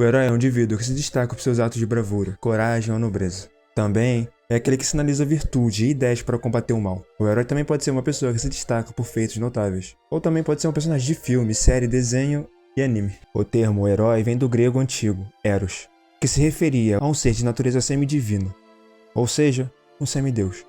O herói é um indivíduo que se destaca por seus atos de bravura, coragem ou nobreza. Também é aquele que sinaliza virtude e ideias para combater o mal. O herói também pode ser uma pessoa que se destaca por feitos notáveis. Ou também pode ser um personagem de filme, série, desenho e anime. O termo herói vem do grego antigo, eros, que se referia a um ser de natureza semidivina, ou seja, um semideus,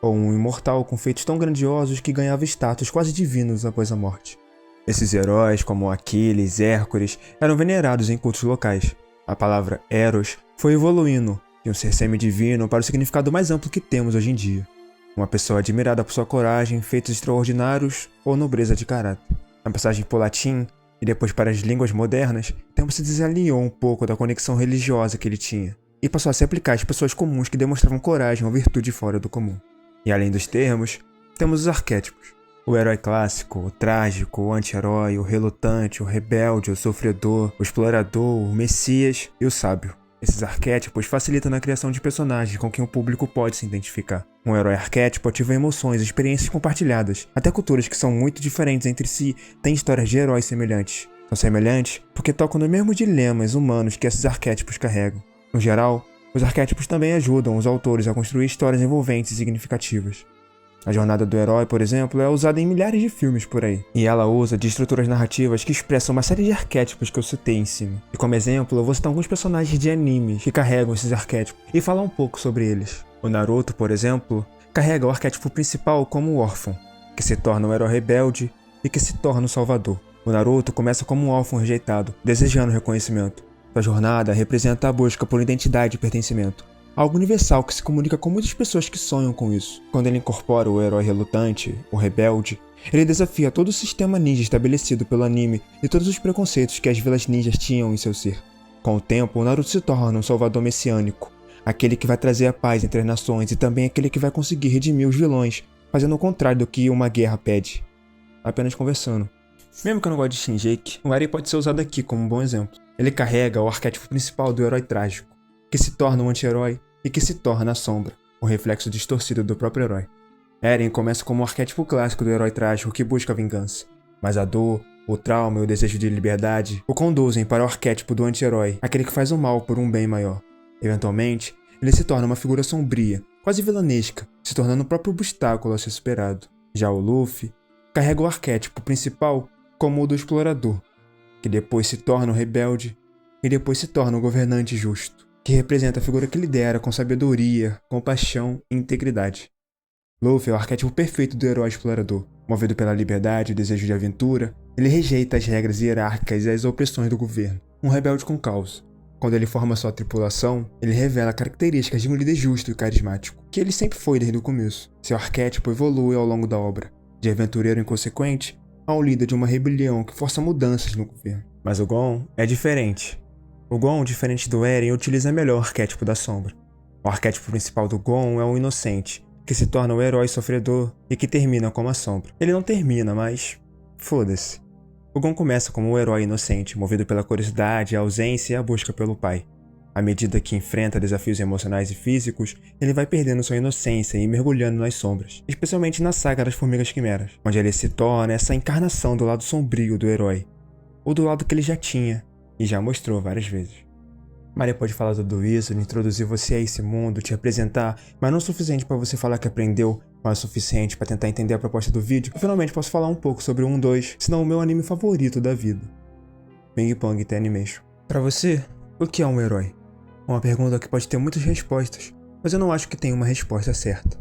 ou um imortal com feitos tão grandiosos que ganhava status quase divinos após a morte. Esses heróis, como Aquiles, Hércules, eram venerados em cultos locais. A palavra eros foi evoluindo de um ser semidivino para o significado mais amplo que temos hoje em dia. Uma pessoa admirada por sua coragem, feitos extraordinários ou nobreza de caráter. Na passagem por latim e depois para as línguas modernas, o termo se desalinhou um pouco da conexão religiosa que ele tinha e passou a se aplicar às pessoas comuns que demonstravam coragem ou virtude fora do comum. E além dos termos, temos os arquétipos. O herói clássico, o trágico, o anti-herói, o relutante, o rebelde, o sofredor, o explorador, o messias e o sábio. Esses arquétipos facilitam na criação de personagens com quem o público pode se identificar. Um herói arquétipo ativa emoções e experiências compartilhadas. Até culturas que são muito diferentes entre si têm histórias de heróis semelhantes. São semelhantes porque tocam nos mesmos dilemas humanos que esses arquétipos carregam. No geral, os arquétipos também ajudam os autores a construir histórias envolventes e significativas. A jornada do herói, por exemplo, é usada em milhares de filmes por aí. E ela usa de estruturas narrativas que expressam uma série de arquétipos que eu citei em cima. E como exemplo, eu vou citar alguns personagens de animes que carregam esses arquétipos e falar um pouco sobre eles. O Naruto, por exemplo, carrega o arquétipo principal como o órfão, que se torna um herói rebelde e que se torna um salvador. O Naruto começa como um órfão rejeitado, desejando reconhecimento. Sua jornada representa a busca por identidade e pertencimento. Algo universal que se comunica com muitas pessoas que sonham com isso. Quando ele incorpora o herói relutante, o rebelde, ele desafia todo o sistema ninja estabelecido pelo anime e todos os preconceitos que as vilas ninjas tinham em seu ser. Com o tempo, o Naruto se torna um salvador messiânico, aquele que vai trazer a paz entre as nações e também aquele que vai conseguir redimir os vilões, fazendo o contrário do que uma guerra pede. Apenas conversando. Mesmo que eu não goste de Shinjeki, o Eren pode ser usado aqui como um bom exemplo. Ele carrega o arquétipo principal do herói trágico, que se torna um anti-herói e que se torna a sombra, o reflexo distorcido do próprio herói. Eren começa como um arquétipo clássico do herói trágico que busca a vingança, mas a dor, o trauma e o desejo de liberdade o conduzem para o arquétipo do anti-herói, aquele que faz o mal por um bem maior. Eventualmente, ele se torna uma figura sombria, quase vilanesca, se tornando o próprio obstáculo a ser superado. Já o Luffy carrega o arquétipo principal como o do explorador, que depois se torna o rebelde e depois se torna o governante justo, que representa a figura que lidera com sabedoria, compaixão e integridade. Luffy é o arquétipo perfeito do herói explorador. Movido pela liberdade e desejo de aventura, ele rejeita as regras hierárquicas e as opressões do governo. Um rebelde com causa. Quando ele forma sua tripulação, ele revela características de um líder justo e carismático, que ele sempre foi desde o começo. Seu arquétipo evolui ao longo da obra, de aventureiro inconsequente ao líder de uma rebelião que força mudanças no governo. Mas o Gon é diferente. O Gon, diferente do Eren, utiliza melhor o arquétipo da sombra. O arquétipo principal do Gon é o inocente, que se torna o herói sofredor e que termina como a sombra. Ele não termina, mas foda-se. O Gon começa como o herói inocente, movido pela curiosidade, a ausência e a busca pelo pai. À medida que enfrenta desafios emocionais e físicos, ele vai perdendo sua inocência e mergulhando nas sombras, especialmente na saga das Formigas Quimeras, onde ele se torna essa encarnação do lado sombrio do herói, ou do lado que ele já tinha e já mostrou várias vezes. Mas depois de falar tudo isso, de introduzir você a esse mundo, te apresentar, mas não o suficiente para você falar que aprendeu, mas o suficiente para tentar entender a proposta do vídeo, eu finalmente posso falar um pouco sobre um, dois, se não o meu anime favorito da vida. Bang Bang The Animation. Para você, o que é um herói? Uma pergunta que pode ter muitas respostas, mas eu não acho que tenha uma resposta certa.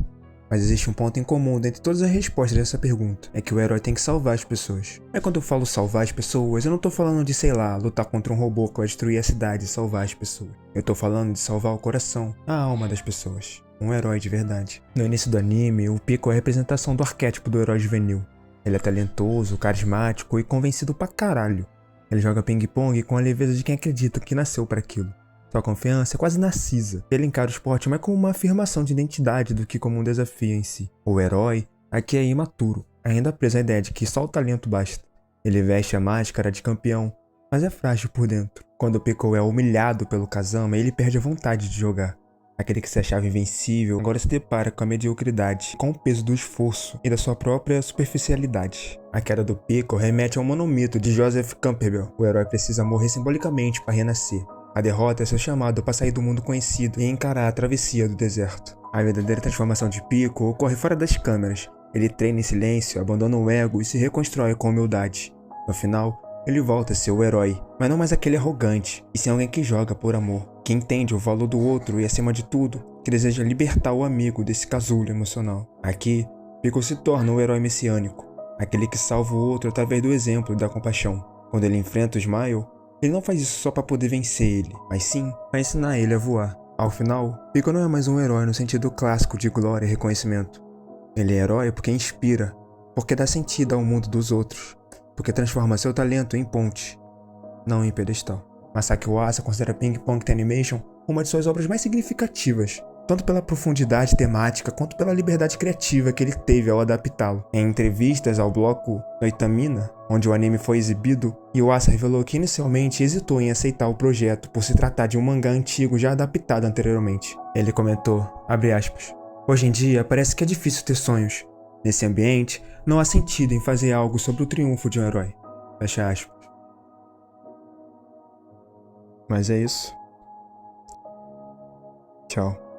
Mas existe um ponto em comum dentre todas as respostas dessa pergunta, é que o herói tem que salvar as pessoas. Mas quando eu falo salvar as pessoas, eu não tô falando de, sei lá, lutar contra um robô que vai destruir a cidade e salvar as pessoas. Eu tô falando de salvar o coração, a alma das pessoas. Um herói de verdade. No início do anime, o Piccolo é a representação do arquétipo do herói juvenil. Ele é talentoso, carismático e convencido pra caralho. Ele joga ping-pong com a leveza de quem acredita que nasceu para aquilo. Sua confiança é quase narcisa. Ele encara o esporte mais como uma afirmação de identidade do que como um desafio em si. O herói aqui é imaturo, ainda preso à ideia de que só o talento basta. Ele veste a máscara de campeão, mas é frágil por dentro. Quando o Piccolo é humilhado pelo Kazama, ele perde a vontade de jogar. Aquele que se achava invencível agora se depara com a mediocridade, com o peso do esforço e da sua própria superficialidade. A queda do Pickle remete ao monomito de Joseph Campbell. O herói precisa morrer simbolicamente para renascer. A derrota é seu chamado para sair do mundo conhecido e encarar a travessia do deserto. A verdadeira transformação de Pickle ocorre fora das câmeras. Ele treina em silêncio, abandona o ego e se reconstrói com humildade. No final, ele volta a ser o herói, mas não mais aquele arrogante, e sim alguém que joga por amor, que entende o valor do outro e, acima de tudo, que deseja libertar o amigo desse casulo emocional. Aqui, Pickle se torna o herói messiânico, aquele que salva o outro através do exemplo e da compaixão. Quando ele enfrenta o Smile, ele não faz isso só para poder vencer ele, mas sim para ensinar ele a voar. Ao final, Pickle não é mais um herói no sentido clássico de glória e reconhecimento. Ele é herói porque inspira, porque dá sentido ao mundo dos outros, porque transforma seu talento em ponte, não em pedestal. Masaki Uasa considera Ping Pong The Animation uma de suas obras mais significativas, tanto pela profundidade temática quanto pela liberdade criativa que ele teve ao adaptá-lo. Em entrevistas ao bloco Noitamina, onde o anime foi exibido, Yuasa revelou que inicialmente hesitou em aceitar o projeto por se tratar de um mangá antigo já adaptado anteriormente. Ele comentou, abre aspas, "Hoje em dia parece que é difícil ter sonhos. Nesse ambiente, não há sentido em fazer algo sobre o triunfo de um herói." Fecha aspas. Mas é isso. Tchau.